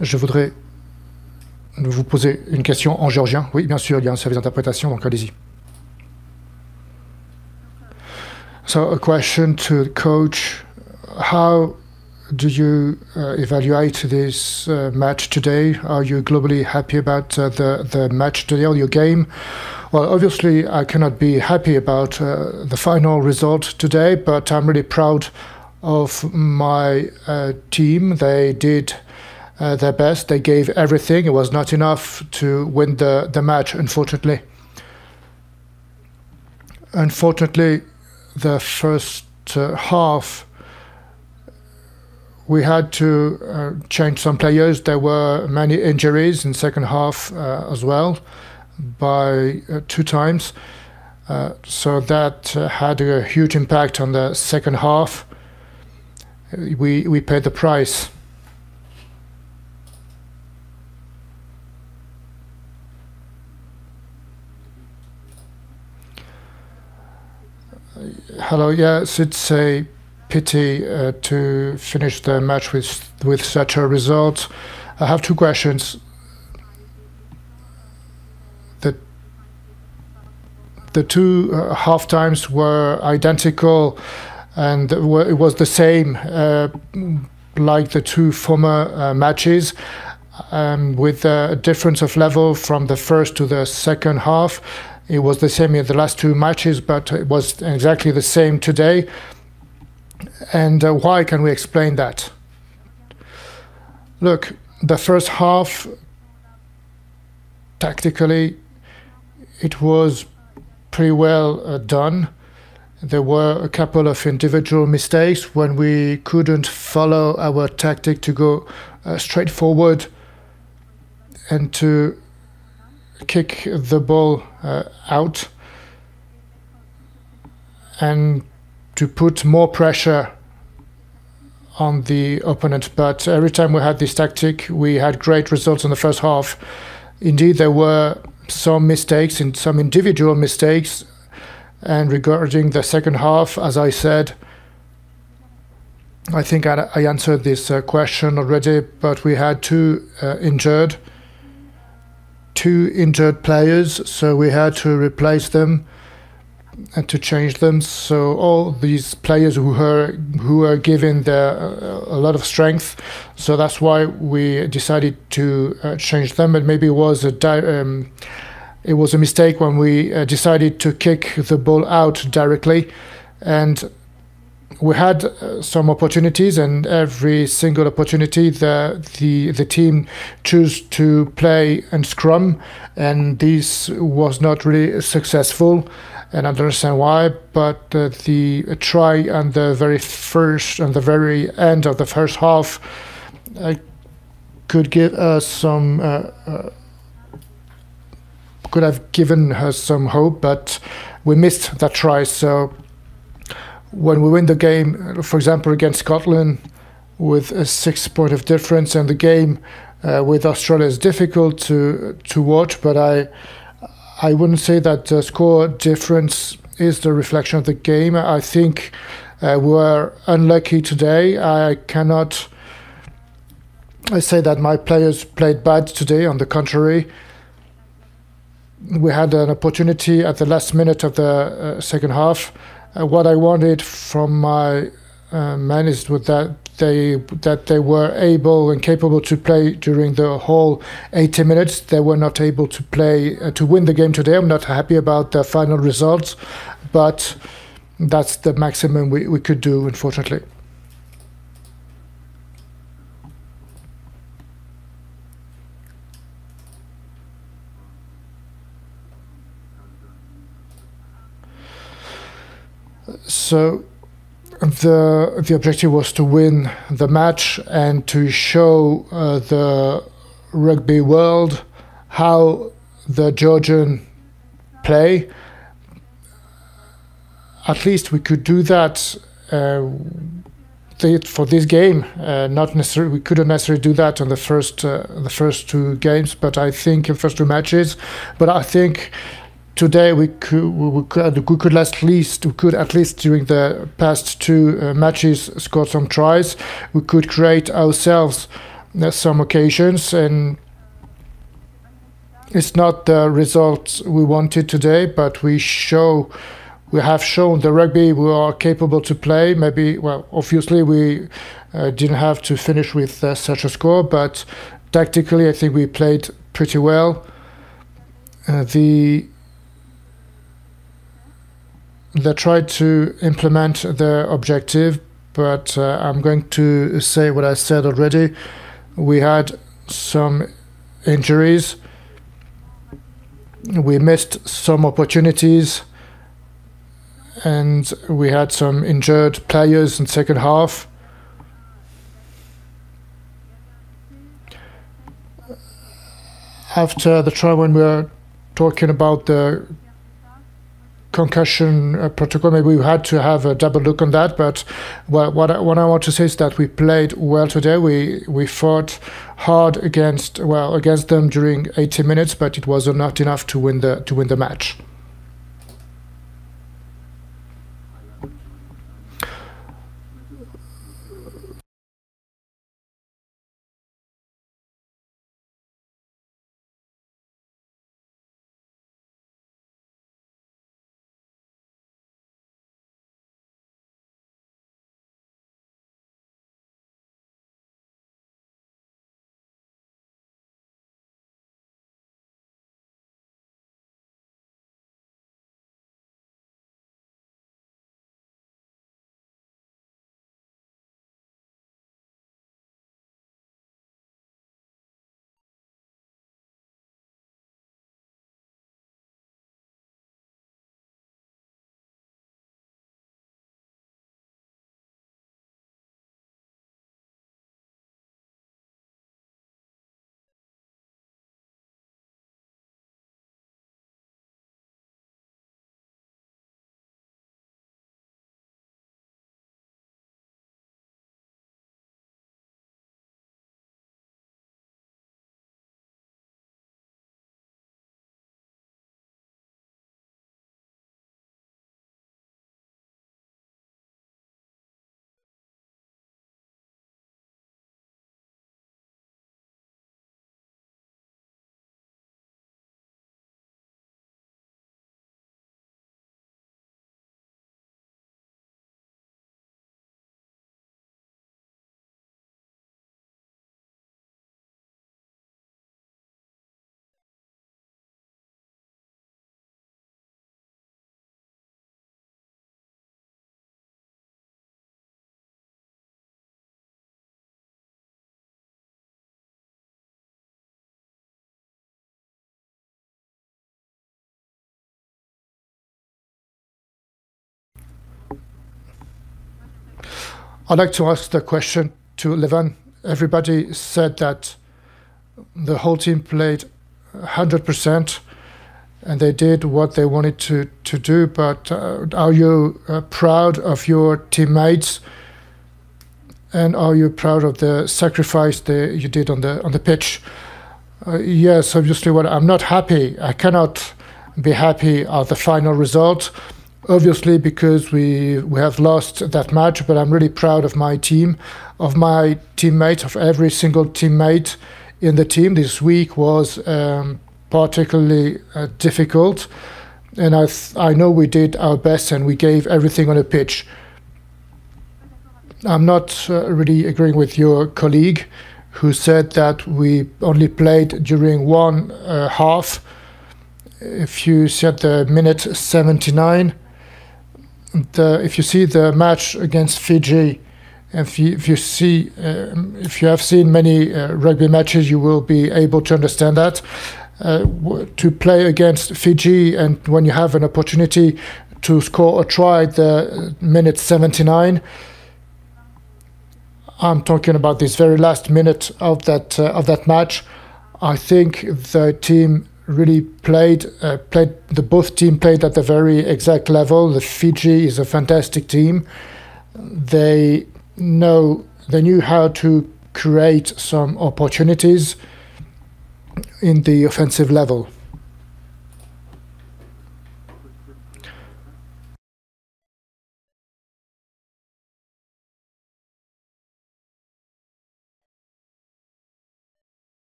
Je voudrais vous poser une question en géorgien. Oui, bien sûr, il y a un service d'interprétation, donc allez-y. So, a question to the coach. How do you evaluate this match today? Are you globally happy about the match today or your game? Well, obviously, I cannot be happy about the final result today, but I'm really proud of my team. They did their best. They gave everything. It was not enough to win the match, unfortunately. Unfortunately, the first half, we had to change some players. There were many injuries in the second half as well, by 2 times. So that had a huge impact on the second half. We paid the price. Hello, yes, it's a pity to finish the match with such a result. I have 2 questions. The 2 half times were identical, and it was the same like the 2 former matches, with a difference of level from the first to the second half. It was the same in the last 2 matches, but it was exactly the same today. And why can we explain that? Look, the first half, tactically, it was pretty well done. There were a couple of individual mistakes when we couldn't follow our tactic to go straight forward and to kick the ball out and to put more pressure on the opponent. But every time we had this tactic, we had great results in the first half. Indeed, there were some mistakes and some individual mistakes. And regarding the second half, as I said, I think I answered this question already, but we had 2 injured players, so we had to replace them and to change them. So all these players who are given a lot of strength, so that's why we decided to change them. And maybe it was a mistake when we decided to kick the ball out directly, and we had some opportunities, and every single opportunity the team chose to play and scrum, and this was not really successful, and I don't understand why. But the try on the very end of the first half could give us some could have given us some hope, but we missed that try. So when we win the game, for example, against Scotland, with a 6 point of difference, and the game with Australia is difficult to watch, but I wouldn't say that the score difference is the reflection of the game. I think we were unlucky today. I say that my players played bad today. On the contrary, we had an opportunity at the last minute of the second half. What I wanted from my men is that they were able and capable to play during the whole 80 minutes. They were not able to play to win the game today. I'm not happy about the final results, but that's the maximum we could do, unfortunately. So the objective was to win the match and to show the rugby world how the Georgian play. At least we could do that for this game. Not necessarily, we couldn't necessarily do that on the first 2 games, but I think in the first 2 matches. But I think today we could at least during the past 2 matches score some tries. We could create ourselves some occasions, and it's not the results we wanted today, but we have shown the rugby we are capable to play. Maybe, well, obviously we didn't have to finish with such a score, but tactically I think we played pretty well. They tried to implement their objective, but I'm going to say what I said already. We had some injuries. We missed some opportunities, and we had some injured players in second half. After the trial, when we were talking about the concussion protocol, maybe we had to have a double look on that. But what I want to say is that we played well today. We fought hard against them during 80 minutes, but it was not enough to win the match. I'd like to ask the question to Levan. Everybody said that the whole team played 100%, and they did what they wanted to do. But are you proud of your teammates, and are you proud of the sacrifice that you did on the pitch? Yes, obviously. What I'm not happy. I cannot be happy at the final result, obviously, because we have lost that match. But I'm really proud of my team, of my teammates, of every single teammate in the team. This week was particularly difficult, and I know we did our best and we gave everything on the pitch. I'm not really agreeing with your colleague who said that we only played during one half. If you said the minute 79, if you see the match against Fiji, if you have seen many rugby matches, you will be able to understand that. To play against Fiji, and when you have an opportunity to score a try at the minute 79, I'm talking about this very last minute of that match. I think the team really played. Both team played at the very exact level. The Fiji is a fantastic team. They knew how to create some opportunities in the offensive level.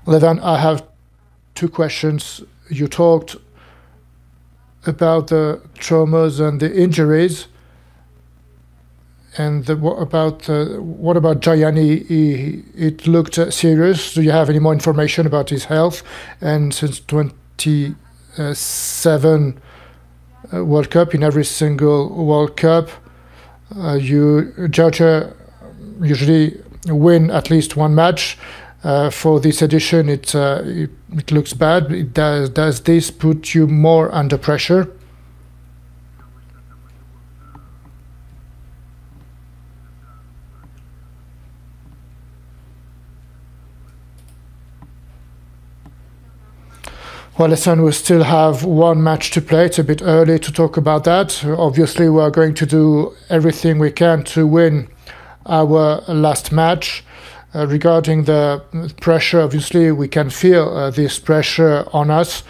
Levan, I have two questions. You talked about the traumas and the injuries, and what about Gianni? It looked serious. Do you have any more information about his health? And since 27 World Cup, in every single World Cup, Georgia usually win at least one match. For this edition, it looks bad. Does this put you more under pressure? Well, listen, we still have one match to play. It's a bit early to talk about that. Obviously, we are going to do everything we can to win our last match. Regarding the pressure, obviously, we can feel this pressure on us.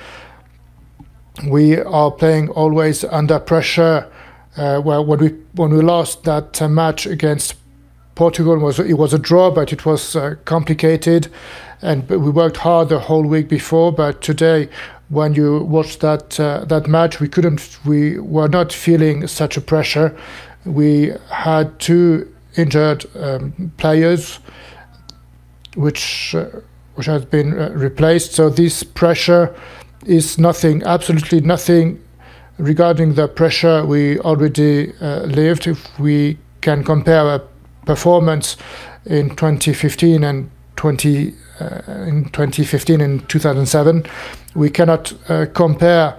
We are playing always under pressure. Well, when we lost that match against Portugal, it was a draw, but it was complicated, and we worked hard the whole week before. But today, when you watch that match, we were not feeling such a pressure. We had two injured players, which has been replaced. So this pressure is nothing, absolutely nothing. Regarding the pressure we already lived, if we can compare a performance in 2015 and 2007, we cannot compare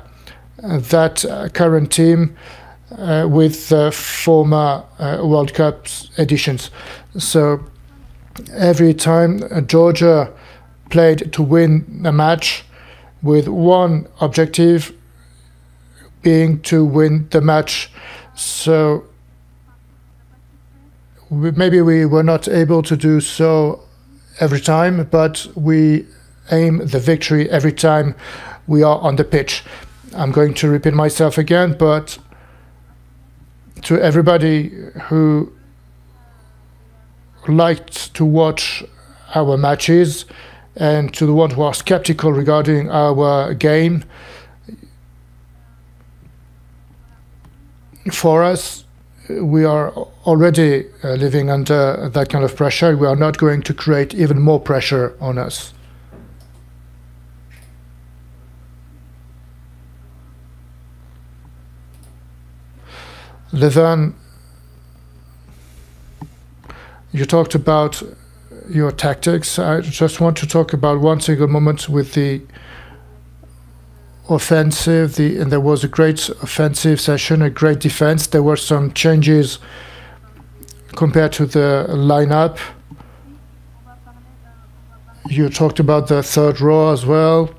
that current team with the former World Cup editions. So every time Georgia played to win a match with one objective being to win the match. So maybe we were not able to do so every time, but we aim the victory every time we are on the pitch. I'm going to repeat myself again, but to everybody who liked to watch our matches and to the ones who are skeptical regarding our game, for us, we are already living under that kind of pressure. We are not going to create even more pressure on us. Levan, you talked about your tactics. I just want to talk about one single moment with the offensive, and there was a great offensive session, a great defense. There were some changes compared to the lineup. You talked about the third row as well.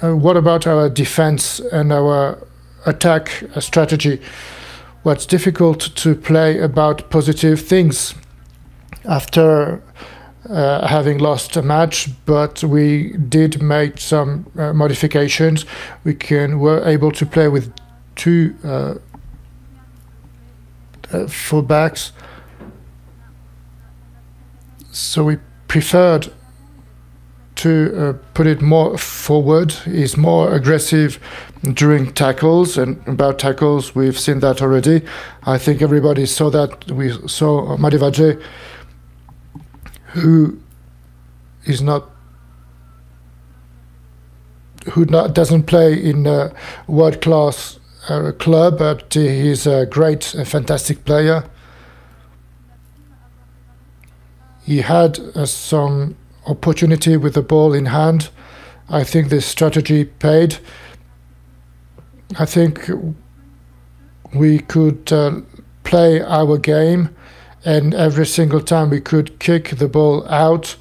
What about our defense and our attack strategy? Well, it's difficult to play about positive things after having lost a match, but we did make some modifications. Were able to play with two fullbacks, so we preferred to put it more forward. He's more aggressive during tackles, and about tackles we've seen that already. I think everybody saw that. We saw Madivadje, who doesn't play in a world-class club, but he's a great, a fantastic player. He had some opportunity with the ball in hand. I think this strategy paid. I think we could play our game, and every single time we could kick the ball out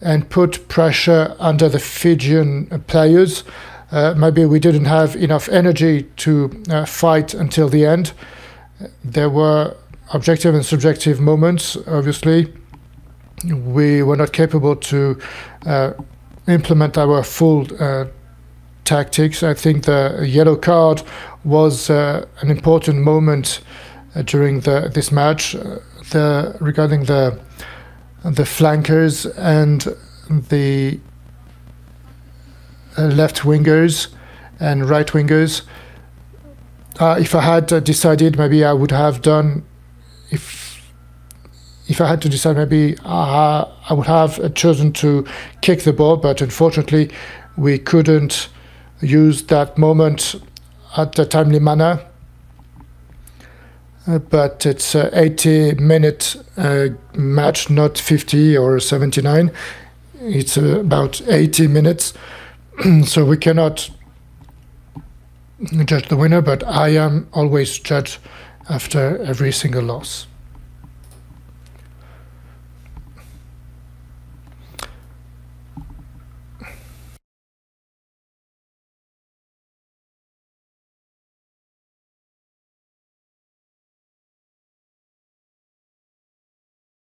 and put pressure under the Fijian players. Maybe we didn't have enough energy to fight until the end. There were objective and subjective moments, obviously. We were not capable to implement our full tactics. I think the yellow card was an important moment during this match. Regarding the flankers and the left wingers and right wingers. If I had decided, maybe I would have done. If I had to decide, maybe I would have chosen to kick the ball, but unfortunately, we couldn't use that moment at a timely manner. But it's an 80-minute match, not 50 or 79. It's about 80 minutes, so we cannot judge the winner, but I am always judged after every single loss.